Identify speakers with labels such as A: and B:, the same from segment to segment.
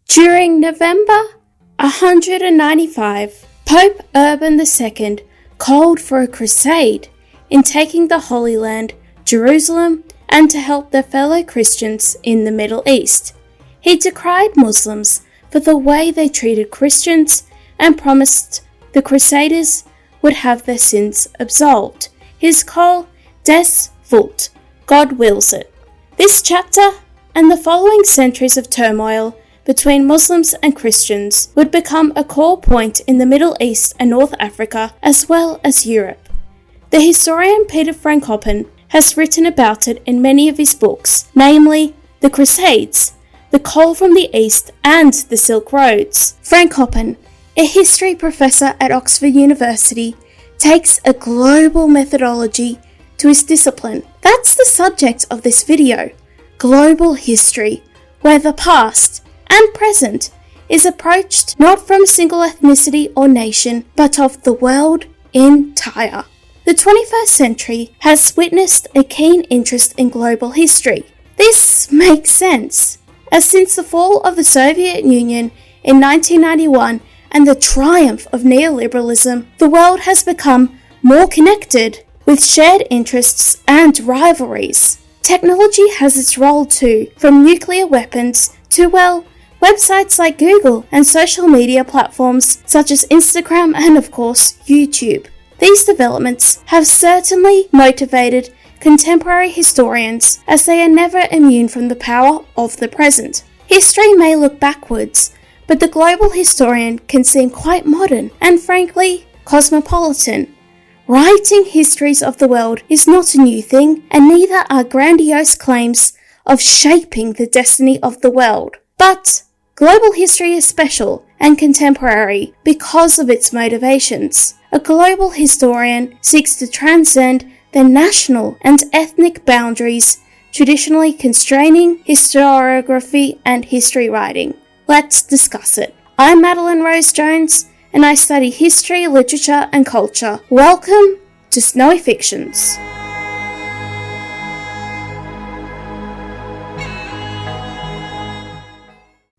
A: During November 195, Pope Urban II called for a crusade in taking the Holy Land, Jerusalem, and to help their fellow Christians in the Middle East. He decried Muslims for the way they treated Christians and promised the Crusaders would have their sins absolved. His call, Des Vult, God wills it. This chapter and the following centuries of turmoil between Muslims and Christians would become a core point in the Middle East and North Africa as well as Europe. The historian Peter Frankopan has written about it in many of his books, namely The Crusades, The Call from the East and The Silk Roads. Frankopan, a history professor at Oxford University, takes a global methodology to his discipline. That's the subject of this video, global history, where the past and present is approached not from a single ethnicity or nation, but of the world entire. The 21st century has witnessed a keen interest in global history. This makes sense, as since the fall of the Soviet Union in 1991 and the triumph of neoliberalism, the world has become more connected, with shared interests and rivalries. Technology has its role too, from nuclear weapons to, websites like Google and social media platforms such as Instagram and, of course, YouTube. These developments have certainly motivated contemporary historians, as they are never immune from the power of the present. History may look backwards, but the global historian can seem quite modern and, frankly, cosmopolitan. Writing histories of the world is not a new thing, and neither are grandiose claims of shaping the destiny of the world. But global history is special and contemporary because of its motivations. A global historian seeks to transcend the national and ethnic boundaries traditionally constraining historiography and history writing. Let's discuss it. I'm Madeleine Rose-Jones, and I study history, literature, and culture. Welcome to Snowy Fictions.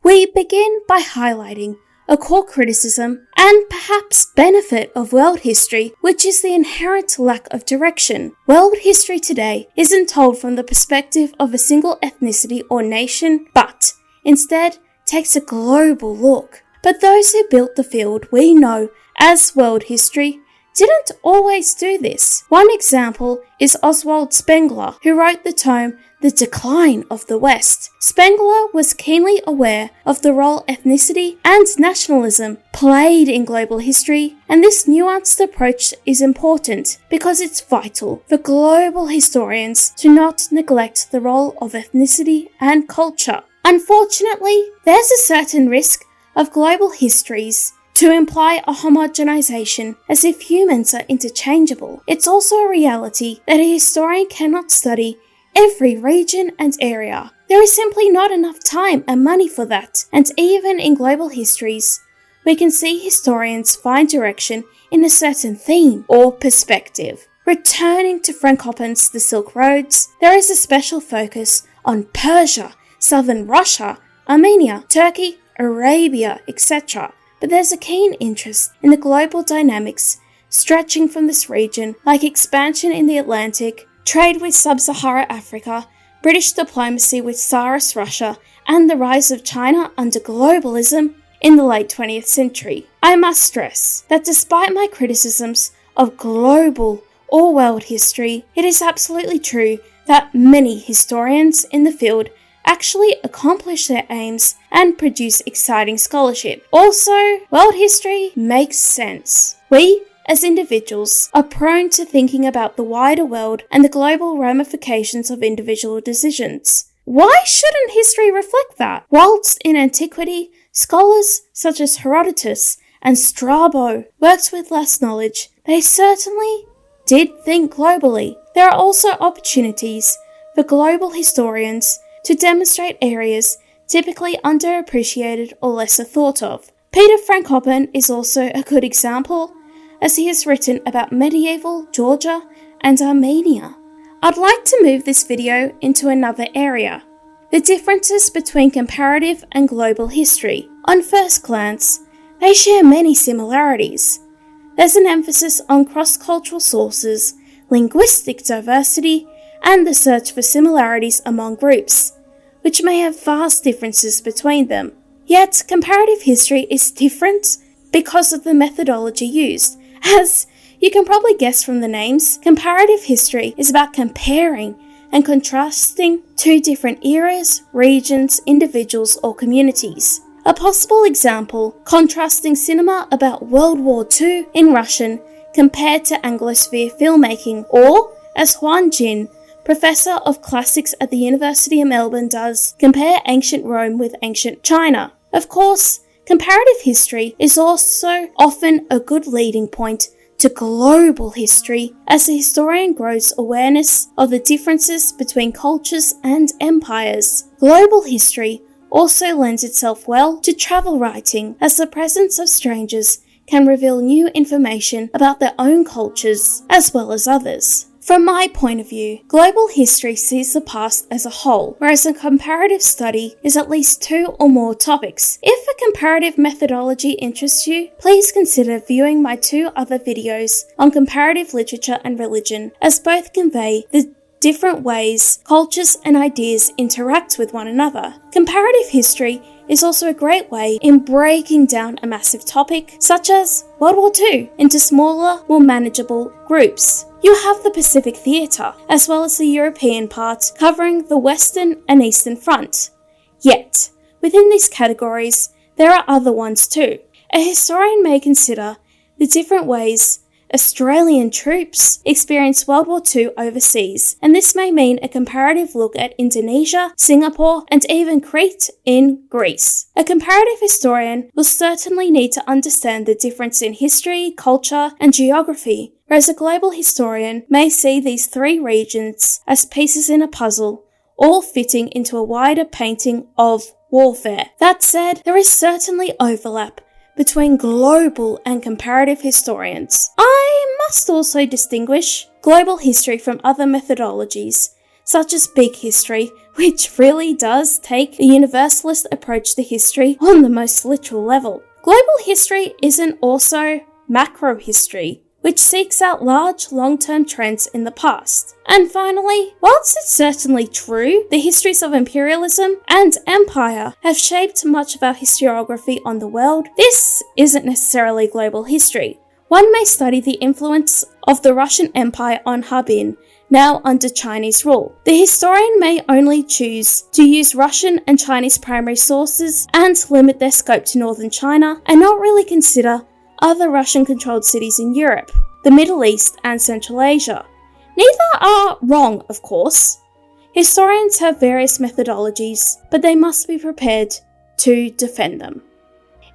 A: We begin by highlighting a core criticism and perhaps benefit of world history, which is the inherent lack of direction. World history today isn't told from the perspective of a single ethnicity or nation, but instead takes a global look. But those who built the field we know as world history didn't always do this. One example is Oswald Spengler, who wrote the tome The Decline of the West. Spengler was keenly aware of the role ethnicity and nationalism played in global history, and this nuanced approach is important because it's vital for global historians to not neglect the role of ethnicity and culture. Unfortunately, there's a certain risk of global histories to imply a homogenization as if humans are interchangeable. It's also a reality that a historian cannot study every region and area. There is simply not enough time and money for that, and even in global histories, we can see historians find direction in a certain theme or perspective. Returning to Frankopan's The Silk Roads, there is a special focus on Persia, southern Russia, Armenia, Turkey, Arabia, etc. But there's a keen interest in the global dynamics stretching from this region, like expansion in the Atlantic, trade with sub-Saharan Africa, British diplomacy with Tsarist Russia, and the rise of China under globalism in the late 20th century. I must stress that despite my criticisms of global or world history, it is absolutely true that many historians in the field actually accomplish their aims and produce exciting scholarship. Also, world history makes sense. We, as individuals, are prone to thinking about the wider world and the global ramifications of individual decisions. Why shouldn't history reflect that? Whilst in antiquity, scholars such as Herodotus and Strabo worked with less knowledge, they certainly did think globally. There are also opportunities for global historians to demonstrate areas typically underappreciated or lesser thought of. Peter Frankopan is also a good example, as he has written about medieval Georgia and Armenia. I'd like to move this video into another area, the differences between comparative and global history. On first glance, they share many similarities. There's an emphasis on cross-cultural sources, linguistic diversity, and the search for similarities among groups, which may have vast differences between them. Yet, comparative history is different because of the methodology used. As you can probably guess from the names, comparative history is about comparing and contrasting two different eras, regions, individuals, or communities. A possible example, contrasting cinema about World War II in Russian compared to Anglosphere filmmaking, or, as Hyun, Professor of Classics at the University of Melbourne does, compare ancient Rome with ancient China. Of course, comparative history is also often a good leading point to global history as the historian grows awareness of the differences between cultures and empires. Global history also lends itself well to travel writing, as the presence of strangers can reveal new information about their own cultures as well as others. From my point of view, global history sees the past as a whole, whereas a comparative study is at least two or more topics. If a comparative methodology interests you, please consider viewing my two other videos on comparative literature and religion, as both convey the different ways cultures and ideas interact with one another. Comparative history is also a great way in breaking down a massive topic, such as World War II, into smaller, more manageable groups. You have the Pacific Theatre, as well as the European part, covering the Western and Eastern Front. Yet, within these categories, there are other ones too. A historian may consider the different ways Australian troops experienced World War II overseas, and this may mean a comparative look at Indonesia, Singapore, and even Crete in Greece. A comparative historian will certainly need to understand the difference in history, culture, and geography, whereas a global historian may see these three regions as pieces in a puzzle, all fitting into a wider painting of warfare. That said, there is certainly overlap between global and comparative historians. I must also distinguish global history from other methodologies, such as big history, which really does take a universalist approach to history on the most literal level. Global history isn't also macro history, which seeks out large, long-term trends in the past. And finally, whilst it's certainly true, the histories of imperialism and empire have shaped much of our historiography on the world, this isn't necessarily global history. One may study the influence of the Russian Empire on Harbin, now under Chinese rule. The historian may only choose to use Russian and Chinese primary sources and limit their scope to northern China, and not really consider other Russian-controlled cities in Europe, the Middle East, and Central Asia. Neither are wrong, of course. Historians have various methodologies, but they must be prepared to defend them.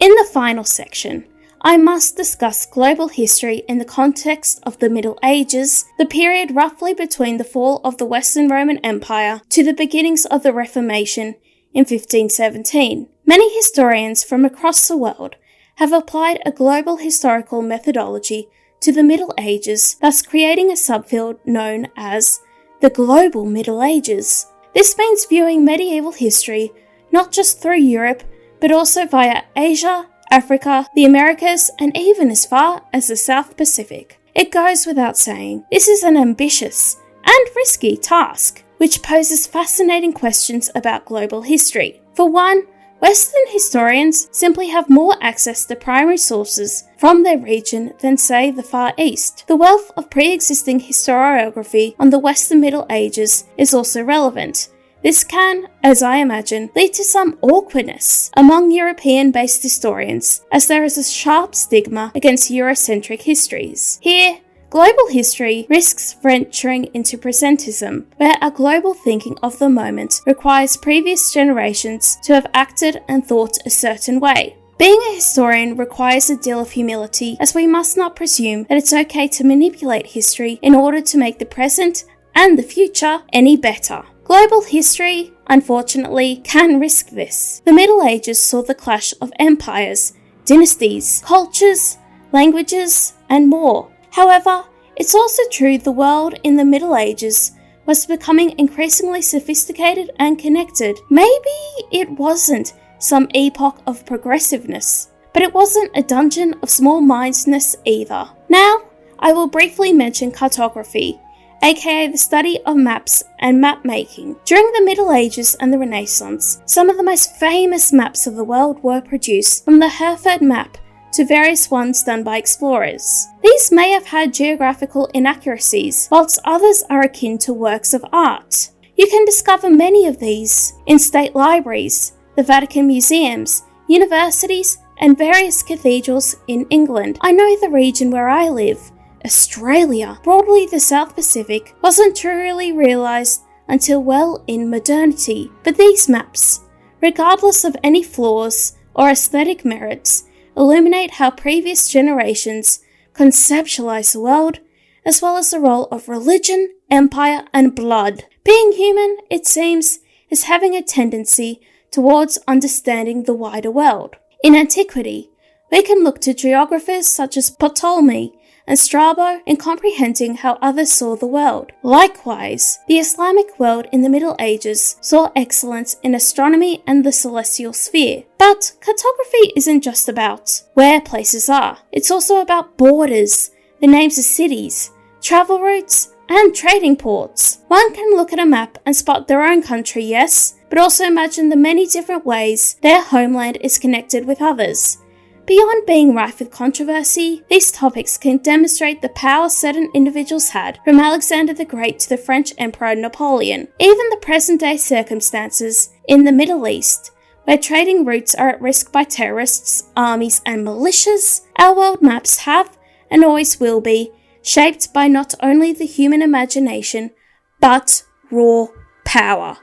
A: In the final section, I must discuss global history in the context of the Middle Ages, the period roughly between the fall of the Western Roman Empire to the beginnings of the Reformation in 1517. Many historians from across the world have applied a global historical methodology to the Middle Ages, thus creating a subfield known as the Global Middle Ages. This means viewing medieval history not just through Europe, but also via Asia, Africa, the Americas, and even as far as the South Pacific. It goes without saying, this is an ambitious and risky task, which poses fascinating questions about global history. For one, Western historians simply have more access to primary sources from their region than, say, the Far East. The wealth of pre-existing historiography on the Western Middle Ages is also relevant. This can, as I imagine, lead to some awkwardness among European-based historians, as there is a sharp stigma against Eurocentric histories. Here, global history risks venturing into presentism, where a global thinking of the moment requires previous generations to have acted and thought a certain way. Being a historian requires a deal of humility, as we must not presume that it's okay to manipulate history in order to make the present and the future any better. Global history, unfortunately, can risk this. The Middle Ages saw the clash of empires, dynasties, cultures, languages, and more. However, it's also true the world in the Middle Ages was becoming increasingly sophisticated and connected. Maybe it wasn't some epoch of progressiveness, but it wasn't a dungeon of small-mindedness either. Now, I will briefly mention cartography, aka the study of maps and map making. During the Middle Ages and the Renaissance, some of the most famous maps of the world were produced, from the Hereford map to various ones done by explorers. These may have had geographical inaccuracies, whilst others are akin to works of art. You can discover many of these in state libraries, the Vatican museums, universities, and various cathedrals in England. I know the region where I live, Australia, broadly the South Pacific, wasn't truly realised until well in modernity. But these maps, regardless of any flaws or aesthetic merits, illuminate how previous generations conceptualized the world, as well as the role of religion, empire, and blood. Being human, it seems, is having a tendency towards understanding the wider world. In antiquity, we can look to geographers such as Ptolemy and Strabo in comprehending how others saw the world. Likewise, the Islamic world in the Middle Ages saw excellence in astronomy and the celestial sphere. But cartography isn't just about where places are. It's also about borders, the names of cities, travel routes, and trading ports. One can look at a map and spot their own country, yes, but also imagine the many different ways their homeland is connected with others. Beyond being rife with controversy, these topics can demonstrate the power certain individuals had, from Alexander the Great to the French Emperor Napoleon. Even the present-day circumstances in the Middle East, where trading routes are at risk by terrorists, armies, and militias, our world maps have, and always will be, shaped by not only the human imagination, but raw power.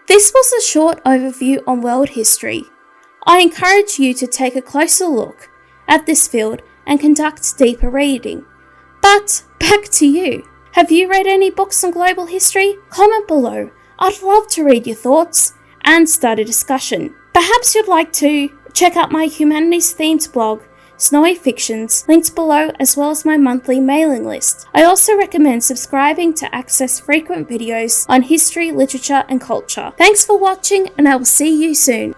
A: This was a short overview on world history. I encourage you to take a closer look at this field and conduct deeper reading. But back to you. Have you read any books on global history? Comment below. I'd love to read your thoughts and start a discussion. Perhaps you'd like to check out my humanities themed blog, Snowy Fictions, linked below, as well as my monthly mailing list. I also recommend subscribing to access frequent videos on history, literature, and culture. Thanks for watching, and I will see you soon.